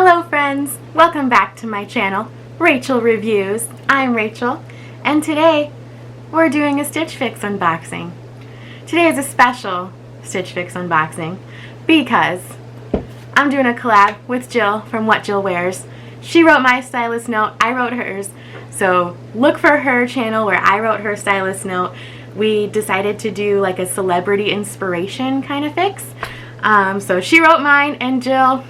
Hello friends, welcome back to my channel, Rachel Reviews. I'm Rachel, and today we're doing a Stitch Fix unboxing. Today is a special Stitch Fix unboxing because I'm doing a collab with Jill from What Jill Wears. She wrote my stylist note, I wrote hers, so look for her channel where I wrote her stylist note. We decided to do like a celebrity inspiration kind of fix. So she wrote mine, and Jill,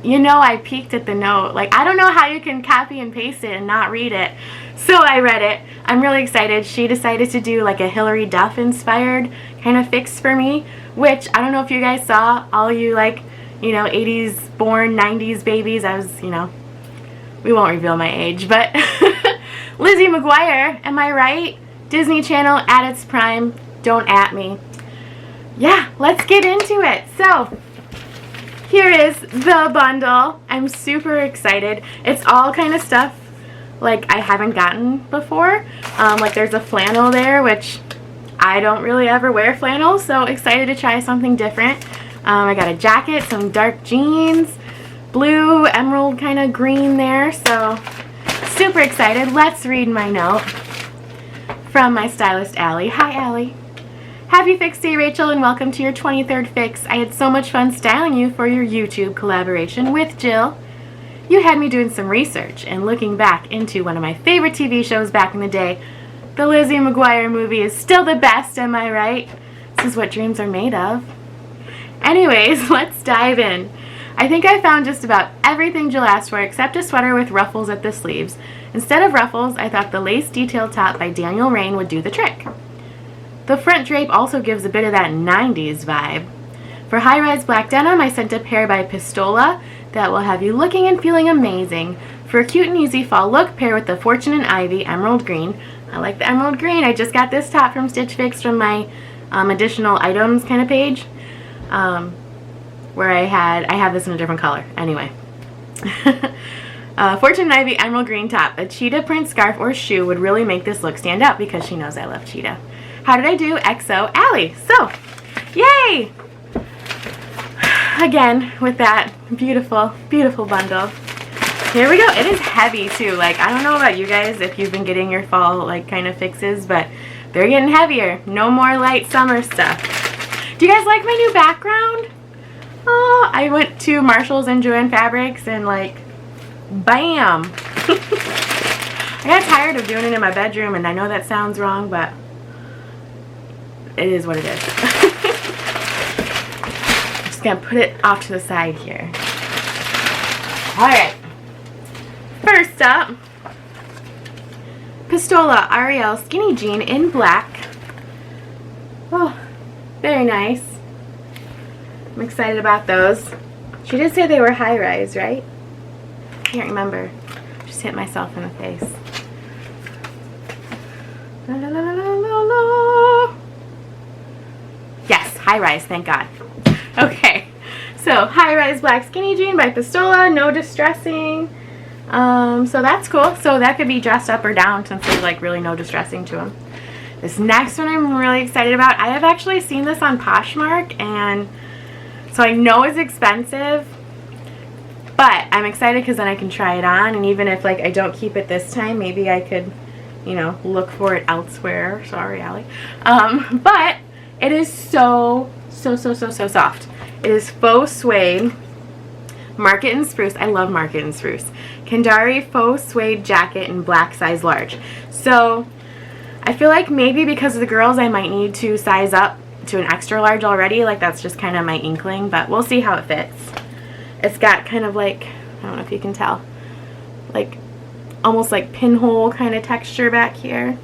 you know I peeked at the note. Like, I don't know how you can copy and paste it and not read it. So I read it. I'm really excited. She decided to do like a Hilary Duff inspired kind of fix for me, which I don't know if you guys saw, all you like, you know, 80s born, 90s babies. I was, you know, we won't reveal my age, but Lizzie McGuire, am I right? Disney Channel at its prime. Don't at me. Yeah, let's get into it. So here is the bundle. I'm super excited. It's all kind of stuff like I haven't gotten before. Like there's a flannel there, which I don't really ever wear flannel, so excited to try something different. I got a jacket, some dark jeans, blue, emerald kind of green there, so super excited. Let's read my note from my stylist, Allie. Hi, Allie. Happy Fix Day, Rachel, and welcome to your 23rd fix. I had so much fun styling you for your YouTube collaboration with Jill. You had me doing some research and looking back into one of my favorite TV shows back in the day. The Lizzie McGuire movie is still the best, am I right? This is what dreams are made of. Anyways, let's dive in. I think I found just about everything Jill asked for except a sweater with ruffles at the sleeves. Instead of ruffles, I thought the lace detail top by RAINN would do the trick. The front drape also gives a bit of that 90s vibe. For high-rise black denim, I sent a pair by PISTOLA that will have you looking and feeling amazing. For a cute and easy fall look, pair with the Fortune and Ivy emerald green. I like the emerald green. I just got this top from Stitch Fix from my additional items kind of page, where I have this in a different color. Anyway. Fortune and Ivy emerald green top. A cheetah print scarf or shoe would really make this look stand out because she knows I love cheetah. How did I do? XO Allie. So, yay! Again, with that beautiful, beautiful bundle. Here we go. It is heavy too. Like, I don't know about you guys if you've been getting your fall like kind of fixes, but they're getting heavier. No more light summer stuff. Do you guys like my new background? Oh, I went to Marshall's and Joann Fabrics and like, bam! I got tired of doing it in my bedroom, and I know that sounds wrong, but it is what it is. I'm just gonna put it off to the side here. Alright. First up, PISTOLA Arielle skinny jean in black. Oh, very nice. I'm excited about those. She did say they were high-rise, right? I can't remember. Just hit myself in the face. La, la, la, la, la, la. Yes, high-rise, thank God. Okay, so high-rise black skinny jean by PISTOLA, no distressing. So that's cool. So that could be dressed up or down since there's like really no distressing to them. This next one I'm really excited about. I have actually seen this on Poshmark, and so I know it's expensive, but I'm excited because then I can try it on, and even if like I don't keep it this time, maybe I could, you know, look for it elsewhere. Sorry, Allie. But it is so soft. It is faux suede, market and spruce. I love market and spruce. Kendari faux suede jacket in black size large. So I feel like maybe because of the girls I might need to size up to an extra large already. Like that's just kind of my inkling, but we'll see how it fits. It's got kind of like, I don't know if you can tell, like almost like pinhole kind of texture back here.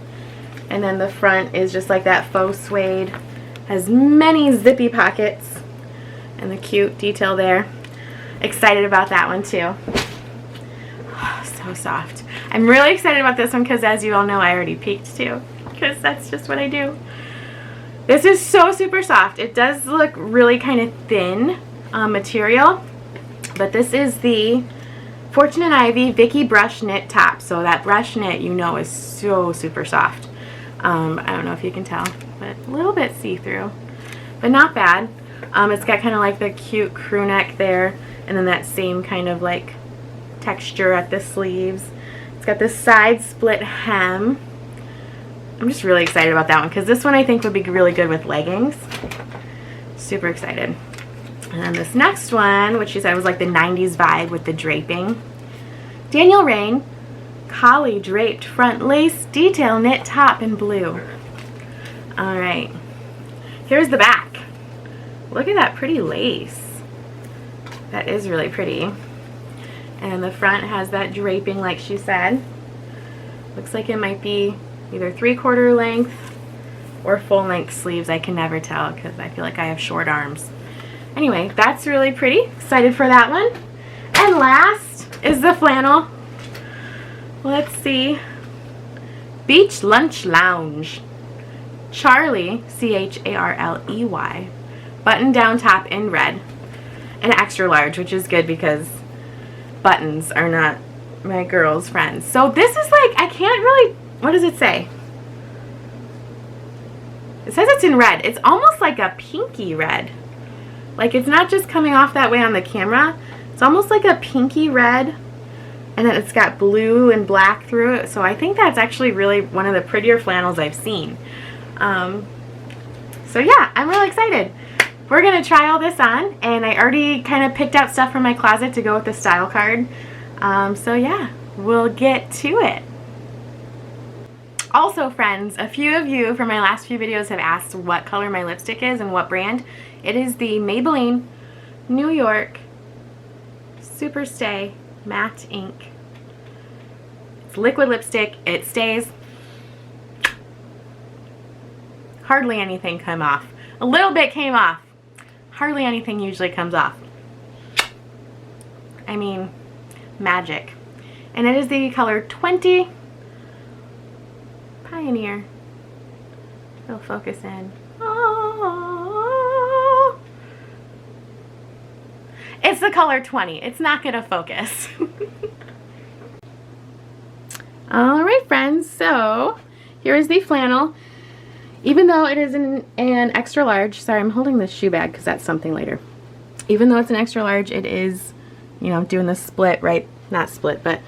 And then the front is just like that faux suede. Has many zippy pockets and the cute detail there. Excited about that one too. Oh, so soft. I'm really excited about this one because, as you all know, I already peeked too, because that's just what I do. This is so super soft. It does look really kind of thin material, but this is the Fortune and Ivy Vicky brush knit top. So that brush knit, you know, is so super soft. I don't know if you can tell, but a little bit see-through, but not bad. It's got kind of like the cute crew neck there, and then that same kind of like texture at the sleeves. It's got this side split hem. I'm just really excited about that one because this one I think would be really good with leggings. Super excited. And then this next one, which she said was like the 90s vibe with the draping. Daniel RAINN Collie draped front lace detail knit top in blue. Alright, here's the back. Look at that pretty lace. That is really pretty. And the front has that draping like she said. Looks like it might be either 3/4 length or full length sleeves. I can never tell because I feel like I have short arms. Anyway, that's really pretty. Excited for that one. And last is the flannel. Let's see. Beach Lunch Lounge. Charley, Charley, button down top in red. An extra large, which is good because buttons are not my girl's friends. So this is like, I can't really, what does it say? It says it's in red. It's almost like a pinky red. Like it's not just coming off that way on the camera. It's almost like a pinky red. And then it's got blue and black through it. So I think that's actually really one of the prettier flannels I've seen. So yeah, I'm really excited. We're going to try all this on. And I already kind of picked out stuff from my closet to go with the style card. So yeah, we'll get to it. Also friends, a few of you from my last few videos have asked what color my lipstick is and what brand. It is the Maybelline New York Super Stay Matte Ink. It's liquid lipstick. It stays. Hardly anything came off. A little bit came off. Hardly anything usually comes off. I mean, magic. And it is the color 20 Pioneer. It'll focus in. Oh. It's the color 20. It's not going to focus. Alright friends, so here is the flannel. Even though it is an extra large, sorry I'm holding this shoe bag because that's something later. Even though it's an extra large, it is, you know, doing the split, right? Not split, but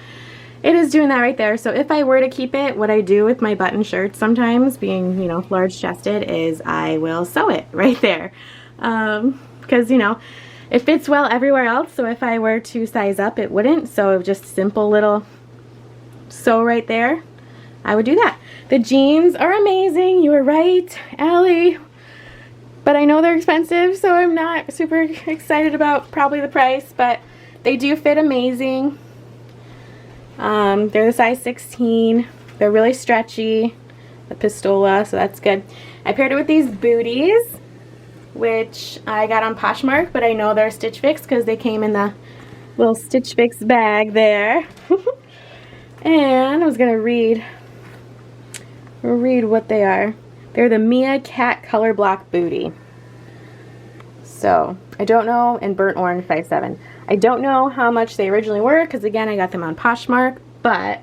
it is doing that right there. So if I were to keep it, what I do with my button shirts sometimes, being, you know, large chested, is I will sew it right there. Because, you know, it fits well everywhere else. So if I were to size up, it wouldn't. So just simple little sew right there, I would do that. The jeans are amazing. You were right, Allie. But I know they're expensive, so I'm not super excited about probably the price, but they do fit amazing. They're the size 16. They're really stretchy. The PISTOLA, so that's good. I paired it with these booties, which I got on Poshmark, but I know they're Stitch Fix because they came in the little Stitch Fix bag there. And I was going to read what they are. They're the Mia Cat Color Block Booty. So, I don't know, and Burnt Orange 5'7". I don't know how much they originally were, because again, I got them on Poshmark, but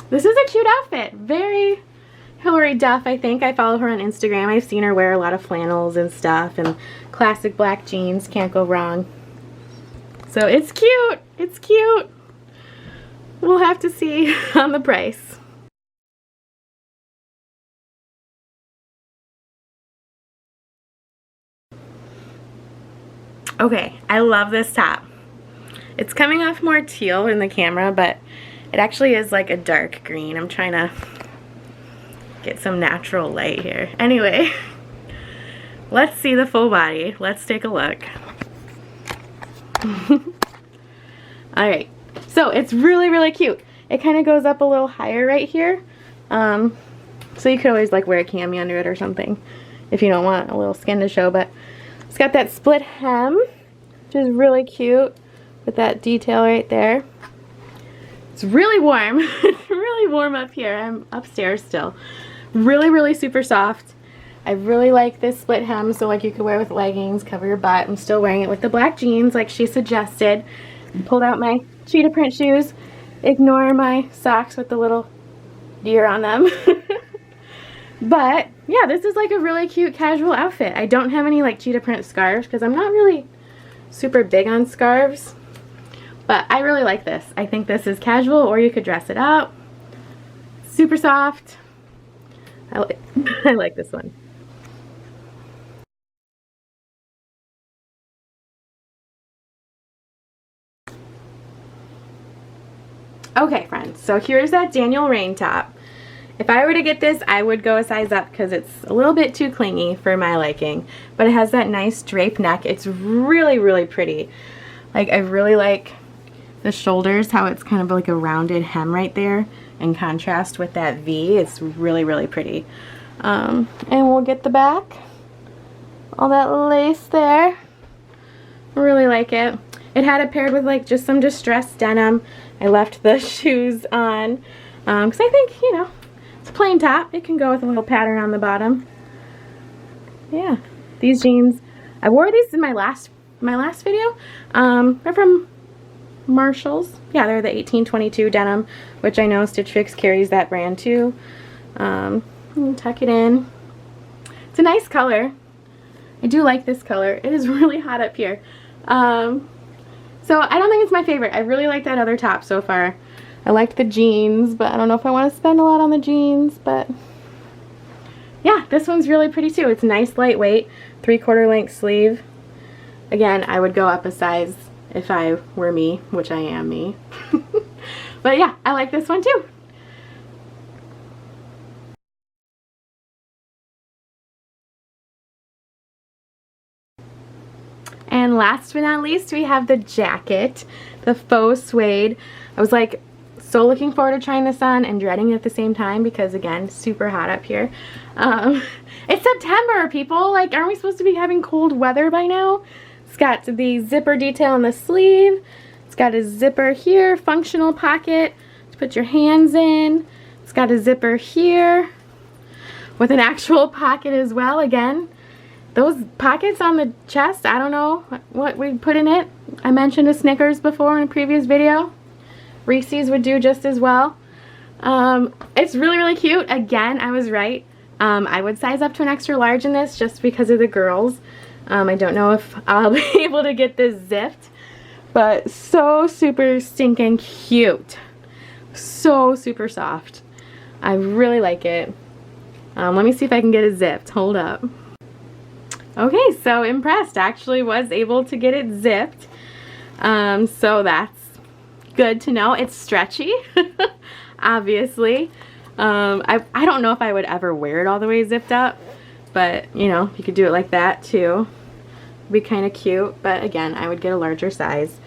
this is a cute outfit. Very Hilary Duff, I think. I follow her on Instagram. I've seen her wear a lot of flannels and stuff, and classic black jeans. Can't go wrong. So, it's cute. It's cute. We'll have to see on the price. Okay, I love this top. It's coming off more teal in the camera, but it actually is like a dark green. I'm trying to get some natural light here. Anyway, let's see the full body. Let's take a look. Alright, so it's really, really cute. It kind of goes up a little higher right here. So you could always like wear a cami under it or something if you don't want a little skin to show, but it's got that split hem, which is really cute with that detail right there. It's really warm. It's really warm up here. I'm upstairs still. Really, really super soft. I really like this split hem, so like you could wear with leggings, cover your butt. I'm still wearing it with the black jeans like she suggested. Pulled out my cheetah print shoes. Ignore my socks with the little deer on them. But yeah, this is like a really cute casual outfit. I don't have any like cheetah print scarves because I'm not really super big on scarves. But I really like this. I think this is casual, or you could dress it up. Super soft. I like this one. Okay, friends, so here's that Daniel RAINN top. If I were to get this, I would go a size up because it's a little bit too clingy for my liking. But it has that nice drape neck. It's really, really pretty. Like, I really like the shoulders, how it's kind of like a rounded hem right there in contrast with that V. It's really, really pretty. And we'll get the back. All that lace there. Really like it. It had it paired with like just some distressed denim. I left the shoes on because I think, you know, it's a plain top. It can go with a little pattern on the bottom. Yeah, these jeans, I wore these in my last video. They're from Marshalls. Yeah, they're the 1822 denim, which I know Stitch Fix carries that brand too. Tuck it in. It's a nice color. I do like this color. It is really hot up here. So I don't think it's my favorite. I really like that other top so far. I like the jeans, but I don't know if I want to spend a lot on the jeans, but yeah, this one's really pretty too. It's nice, lightweight, 3/4 length sleeve. Again, I would go up a size if I were me, which I am me. But yeah, I like this one too. And last but not least, we have the jacket, the faux suede. I was like so looking forward to trying this on and dreading it at the same time because, again, super hot up here. It's September, people. Like, aren't we supposed to be having cold weather by now? It's got the zipper detail on the sleeve. It's got a zipper here, functional pocket to put your hands in. It's got a zipper here with an actual pocket as well. Again, those pockets on the chest, I don't know what we put in it. I mentioned a Snickers before in a previous video. Reese's would do just as well. It's really, really cute. Again, I was right. I would size up to an extra large in this just because of the girls. I don't know if I'll be able to get this zipped, but so super stinking cute. So super soft. I really like it. Let me see if I can get it zipped. Hold up. Okay, so impressed. Actually was able to get it zipped. So that's good to know. It's stretchy, obviously. I don't know if I would ever wear it all the way zipped up, but you know, you could do it like that too. It'd be kind of cute, but again, I would get a larger size.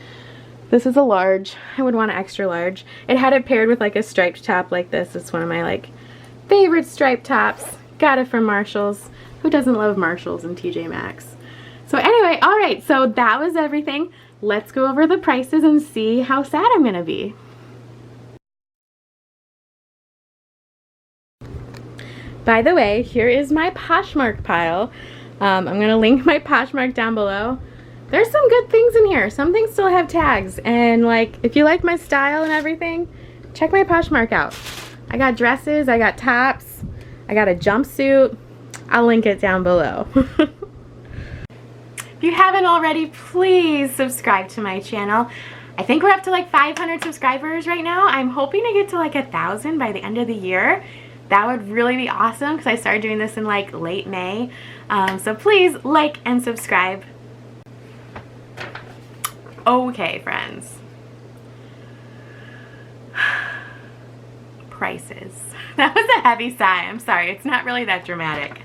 This is a large. I would want an extra large. It had it paired with like a striped top like this. It's one of my like favorite striped tops. Got it from Marshalls. Who doesn't love Marshalls and TJ Maxx? So anyway, alright, so that was everything. Let's go over the prices and see how sad I'm gonna be. By the way, here is my Poshmark pile. I'm gonna link my Poshmark down below. There's some good things in here. Some things still have tags, and like, if you like my style and everything, check my Poshmark out. I got dresses, I got tops, I got a jumpsuit. I'll link it down below. If you haven't already, please subscribe to my channel. I think we're up to like 500 subscribers right now. I'm hoping to get to like 1,000 by the end of the year. That would really be awesome because I started doing this in like late May. So please like and subscribe. Okay, friends. Prices. That was a heavy sigh. I'm sorry. It's not really that dramatic.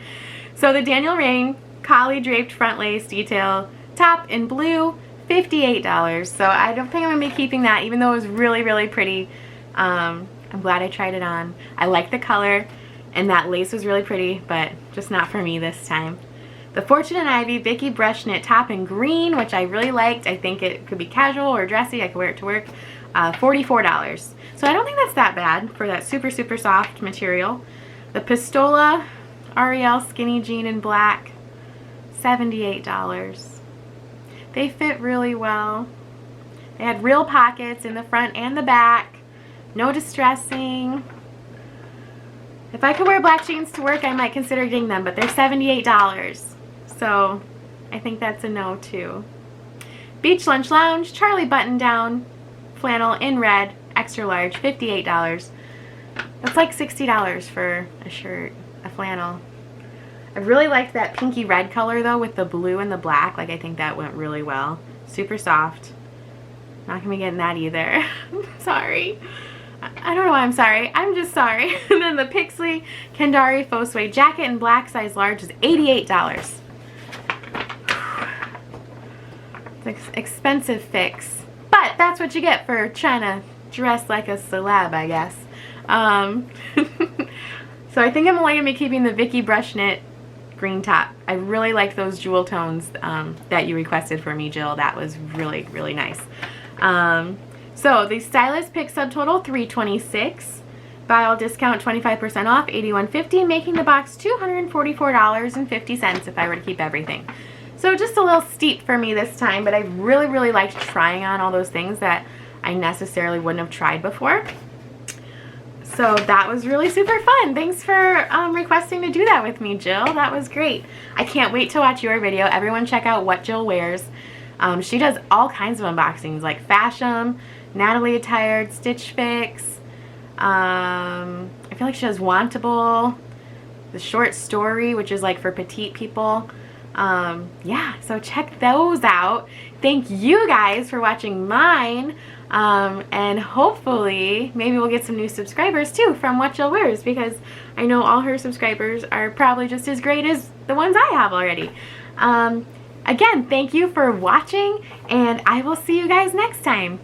So the Daniel RAINN Collie draped front lace detail top in blue, $58. So I don't think I'm going to be keeping that, even though it was really, really pretty. I'm glad I tried it on. I like the color, and that lace was really pretty, but just not for me this time. The Fortune and Ivy Vicky brush knit top in green, which I really liked. I think it could be casual or dressy. I could wear it to work. $44. So I don't think that's that bad for that super, super soft material. The Pistola Arielle skinny jean in black, $78. They fit really well. They had real pockets in the front and the back. No distressing. If I could wear black jeans to work, I might consider getting them, but they're $78. So I think that's a no too. Beach Lunch Lounge, Charley button down, flannel in red, extra large, $58. That's like $60 for a shirt, a flannel. I really liked that pinky red color though with the blue and the black. Like I think that went really well. Super soft. Not gonna be getting that either. Sorry. I don't know why I'm sorry. I'm just sorry. And then the PIXLEY Kendari Faux Suede jacket in black size large is $88. It's an expensive fix. But that's what you get for trying to dress like a celeb, I guess. So I think I'm only going to be keeping the Vicky brush knit green top. I really liked those jewel tones that you requested for me, Jill. That was really, really nice. So the stylist pick subtotal $326. Buy all discount 25% off $81.50, making the box $244.50 if I were to keep everything. So just a little steep for me this time, but I really, really liked trying on all those things that I necessarily wouldn't have tried before. So that was really super fun. Thanks for requesting to do that with me, Jill. That was great. I can't wait to watch your video. Everyone check out What Jill Wears. She does all kinds of unboxings like fashion, Natalie Attired, Stitch Fix. I feel like she does Wantable, the short story, which is like for petite people. Yeah, so check those out. Thank you guys for watching mine. And hopefully maybe we'll get some new subscribers too from What Jill Wears, because I know all her subscribers are probably just as great as the ones I have already. Again, thank you for watching, and I will see you guys next time.